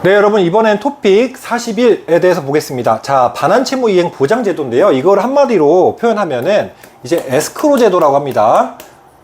네, 여러분 이번엔 토픽 41에 대해서 보겠습니다. 자, 반환채무 이행 보장제도인데요. 이걸 한마디로 표현하면은 이제 에스크로 제도라고 합니다.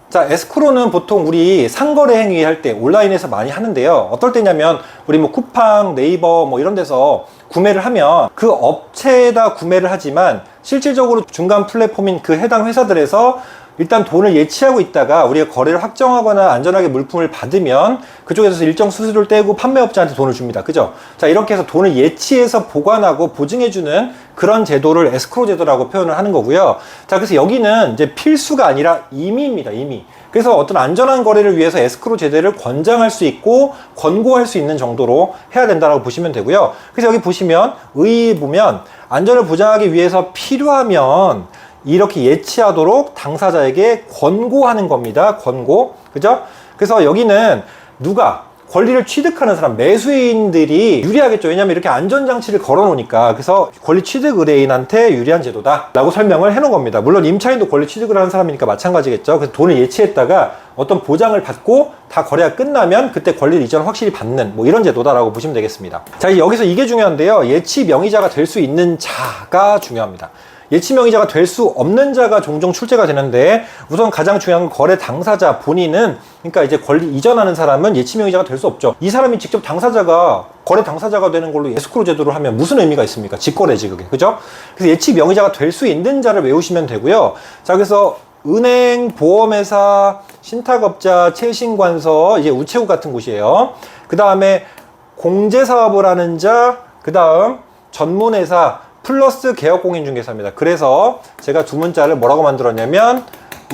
자, 에스크로는 보통 우리 상거래 행위 할 때 온라인에서 많이 하는데요. 어떨 때냐면 우리 뭐 쿠팡, 네이버 뭐 이런 데서 구매를 하면 그 업체에다 구매를 하지만 실질적으로 중간 플랫폼인 그 해당 회사들에서 일단 돈을 예치하고 있다가 우리가 거래를 확정하거나 안전하게 물품을 받으면 그쪽에서 일정 수수료를 떼고 판매업자한테 돈을 줍니다. 그죠? 자, 이렇게 해서 돈을 예치해서 보관하고 보증해주는 그런 제도를 에스크로 제도라고 표현을 하는 거고요. 자, 그래서 여기는 이제 필수가 아니라 임의입니다. 임의. 그래서 어떤 안전한 거래를 위해서 에스크로 제도를 권장할 수 있고 권고할 수 있는 정도로 해야 된다고 보시면 되고요. 그래서 여기 보시면 의의 보면 안전을 보장하기 위해서 필요하면 이렇게 예치하도록 당사자에게 권고하는 겁니다. 권고. 그죠? 그래서 여기는 누가 권리를 취득하는 사람, 매수인들이 유리하겠죠. 왜냐하면 이렇게 안전장치를 걸어 놓으니까. 그래서 권리 취득 의뢰인한테 유리한 제도다 라고 설명을 해 놓은 겁니다. 물론 임차인도 권리 취득을 하는 사람이니까 마찬가지겠죠. 그래서 돈을 예치했다가 어떤 보장을 받고 다 거래가 끝나면 그때 권리를 이전 확실히 받는 뭐 이런 제도다라고 보시면 되겠습니다. 자, 여기서 이게 중요한데요. 예치 명의자가 될 수 있는 자가 중요합니다. 예치 명의자가 될 수 없는 자가 종종 출제가 되는데 우선 가장 중요한 건 거래 당사자 본인은, 그러니까 이제 권리 이전하는 사람은 예치 명의자가 될 수 없죠. 이 사람이 직접 당사자가 거래 당사자가 되는 걸로 에스크로 제도를 하면 무슨 의미가 있습니까? 직거래지 그게. 그죠? 그래서 예치 명의자가 될 수 있는 자를 외우시면 되고요. 자, 그래서 은행, 보험회사, 신탁업자, 최신관서, 이제 우체국 같은 곳이에요. 그 다음에 공제사업을 하는 자, 그 다음 전문회사 플러스 개업공인중개사입니다. 그래서 제가 두 문자를 뭐라고 만들었냐면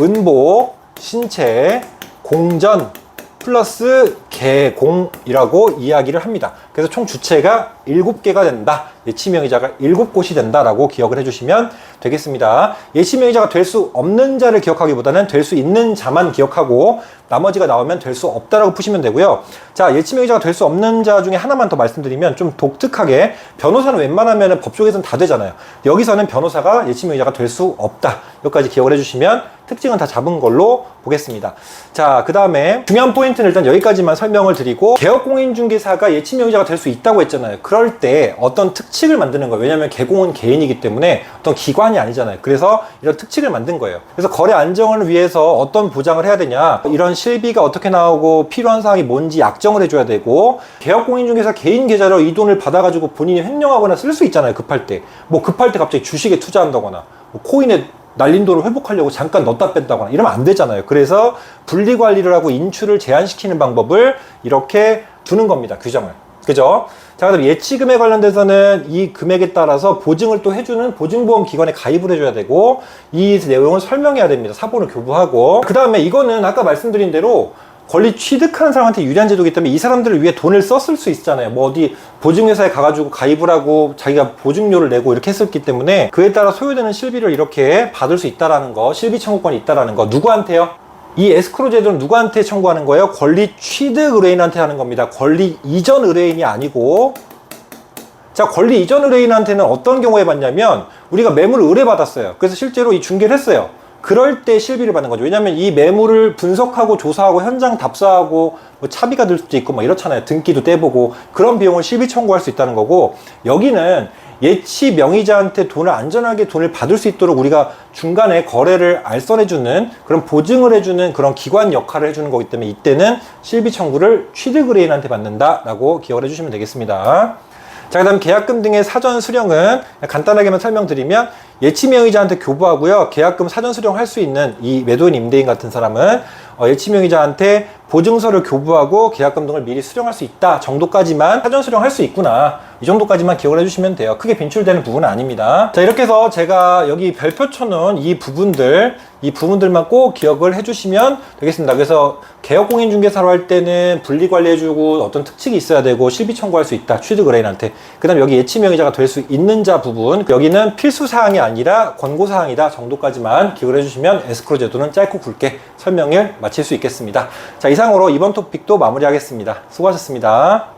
은보, 신체, 공전 플러스 개공이라고 이야기를 합니다. 그래서 총 주체가 7개가 된다. 예치명의자가 7곳이 된다라고 기억을 해주시면 되겠습니다. 예치명의자가 될 수 없는 자를 기억하기보다는 될 수 있는 자만 기억하고 나머지가 나오면 될 수 없다라고 푸시면 되고요. 자, 예치명의자가 될 수 없는 자 중에 하나만 더 말씀드리면 좀 독특하게 변호사는 웬만하면 법조계에서는 다 되잖아요. 여기서는 변호사가 예치명의자가 될 수 없다. 여기까지 기억을 해주시면 특징은 다 잡은 걸로 보겠습니다. 자, 그 다음에 중요한 포인트는 일단 여기까지만 설명을 드리고 개업공인중개사가 예치명의자가 될 수 있다고 했잖아요. 그럴 때 어떤 특칙을 만드는 거예요. 왜냐하면 개공은 개인이기 때문에 어떤 기관이 아니잖아요. 그래서 이런 특칙을 만든 거예요. 그래서 거래 안정을 위해서 어떤 보장을 해야 되냐, 이런 실비가 어떻게 나오고 필요한 사항이 뭔지 약정을 해줘야 되고, 개업공인중개사 개인 계좌로 이 돈을 받아가지고 본인이 횡령하거나 쓸 수 있잖아요. 급할 때. 뭐 급할 때 갑자기 주식에 투자한다거나 뭐 코인에 날린 돈을 회복하려고 잠깐 넣었다 뺐다거나 이러면 안 되잖아요. 그래서 분리관리를 하고 인출을 제한시키는 방법을 이렇게 두는 겁니다. 규정을. 그죠? 자, 그다음 예치금에 관련돼서는 이 금액에 따라서 보증을 또 해주는 보증보험 기관에 가입을 해줘야 되고, 이 내용을 설명해야 됩니다. 사본을 교부하고. 그 다음에 이거는 아까 말씀드린 대로 권리 취득하는 사람한테 유리한 제도이기 때문에 이 사람들을 위해 돈을 썼을 수 있잖아요. 뭐 어디 보증회사에 가가지고 가입을 하고 자기가 보증료를 내고 이렇게 했었기 때문에 그에 따라 소요되는 실비를 이렇게 받을 수 있다라는 거, 실비 청구권이 있다라는 거. 누구한테요? 이 에스크로 제도는 누구한테 청구하는 거예요? 권리 취득 의뢰인한테 하는 겁니다. 권리 이전 의뢰인이 아니고. 자, 권리 이전 의뢰인한테는 어떤 경우에 받냐면 우리가 매물을 의뢰받았어요. 그래서 실제로 이 중개를 했어요. 그럴 때 실비를 받는 거죠. 왜냐하면 이 매물을 분석하고 조사하고 현장 답사하고 뭐 차비가 들 수도 있고 뭐 이렇잖아요. 등기도 떼보고 그런 비용을 실비 청구할 수 있다는 거고, 여기는 예치 명의자한테 돈을 안전하게 돈을 받을 수 있도록 우리가 중간에 거래를 알선해주는 그런 보증을 해주는 그런 기관 역할을 해주는 거기 때문에 이때는 실비 청구를 취득 의뢰인한테 받는다라고 기억을 해주시면 되겠습니다. 자, 그 다음 계약금 등의 사전 수령은 간단하게만 설명드리면 예치 명의자한테 교부하고요. 계약금 사전 수령할 수 있는 이 매도인 임대인 같은 사람은 예치 명의자한테 보증서를 교부하고 계약금 등을 미리 수령할 수 있다 정도까지만, 사전 수령할 수 있구나 이 정도까지만 기억을 해주시면 돼요. 크게 빈출되는 부분은 아닙니다. 자, 이렇게 해서 제가 여기 별표 쳐놓은 이 부분들만 꼭 기억을 해주시면 되겠습니다. 그래서 개업공인중개사로 할 때는 분리관리해주고 어떤 특칙이 있어야 되고 실비 청구할 수 있다, 취득 의뢰인한테. 그 다음 여기 예치 명의자가 될 수 있는 자 부분, 여기는 필수사항이 아니라 권고사항이다 정도까지만 기억을 해주시면 에스크로 제도는 짧고 굵게 설명을 마칠 수 있겠습니다. 자, 이상으로 이번 토픽도 마무리하겠습니다. 수고하셨습니다.